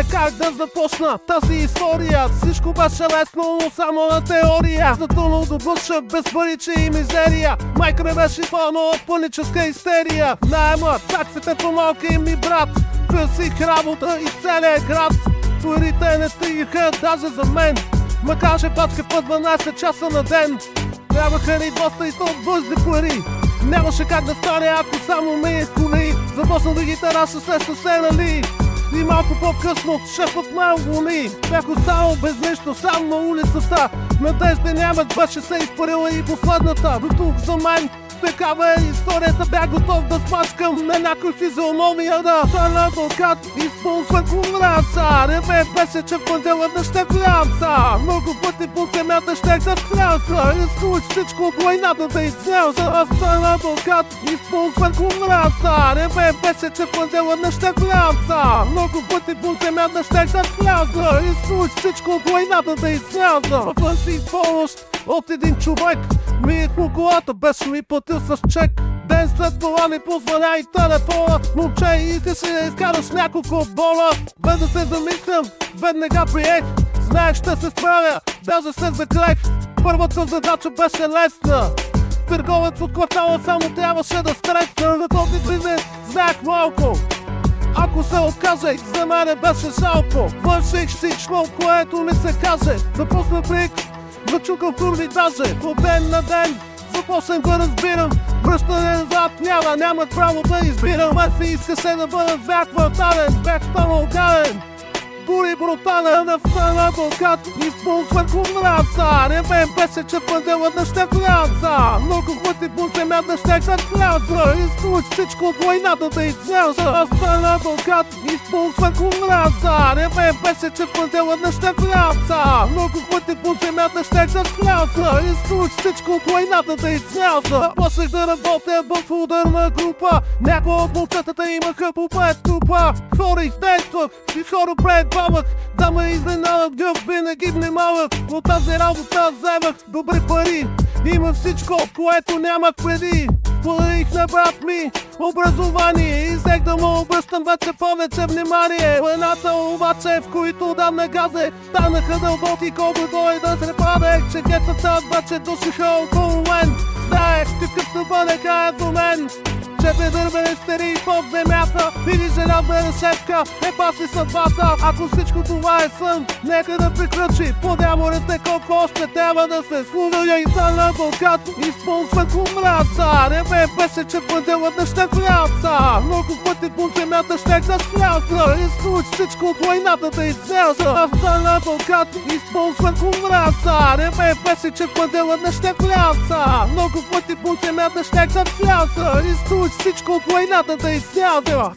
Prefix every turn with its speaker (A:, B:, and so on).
A: знае как да започна тази история. Всичко беше лесно, но само на теория. Затонал до бъша без париче и мизерия. Майка ми беше пълно от паническа истерия. Найема, таксите по-малки ми брат. Търсих работа и целият град. Парите не стигаха даже за мен. Макар че пачка по 12 часа на ден. Трябваха ни доста и то бързи пари. Нямаше как да стане, ако само ме коли. Започна да гитараша срещу се, нали? И малко по-късно шефът ме уволни. Бях останал без нищо, сам на улицата. Надежда нямат, беше се изпарила и последната. До тук за мен такава е историята, бях готов да смачкам на някой физиономия да стана адвокат. Използвах умраца, не ме беше, че в панделата ще вляза. Много пъти по земята щех да вляза. Изключ всичко от войната да изляза. Аз стана адвокат, използвах умраца. Не ме беше, че в панделата ще вляза. Много пъти по земята щех да вляза. Изключ всичко от войната да изляза. Външих помощ от един човек. Миех му колата, беше ми платил с чек. Ден след това ми позволя и телефона. Момче, и ти си изкараш няколко бола. Без да се замислям, веднага приех. Знаех, ще се справя, даже се заклех. Първата задача беше лесна. Търговец от квартала само трябваше да стресна. На този бизнес знаех малко. Ако се откажех, за мене беше жалко. Върших всичко, което ми се каже. Запусна прик, зачукам турни даже. От ден на ден започнах да разбирам. Връщане назад нямах право да избирам. Аз си искаше да бъда бях квартален, бях станал гален. Дори брутален да стана адвокат. Използвах умраца. Не ме беше, че в панделата ще вляза. Много пъти по земята щех да вляза. Изключ всичко от войната да изляза. Аз стана адвокат. Използвах умраца. Не ме беше, че в панделата ще вляза. Много пъти по земята щех да вляза. Изключ всичко от войната да изляза. Почнах да работя в ударна група. Някои от момчетата имаха по 5 трупа. Хорих, действах и хора пред да ме изненадат, гъв винаги внимавах. Но тази работа вземах добри пари. Има всичко, което нямах преди. Подарих на брат ми образование и взех да му обръщам вече повече внимание. Войната обаче, в които дам на газе, станаха дълбоки, колко дой да се падех. Че гетата вече душиха около мен. Знаех какъв ще бъде краят до мен. Че дървени стери под земята или желязна решетка е паси съдбата. Ако всичко това е сън, нека да приключи. Подяволите колко още трябва да се служа. И стана адвокат, използвах умраца. Не ме беше, че панделата ще вляза. Много пъти по земята щех да вляза. Изключ всичко от войната да изляза. Аз стана адвокат, използвах умраца. Не ме беше, че панделата ще вляза. Много пъти по земята щех да вляза. Изключ всичко от войната да изляза.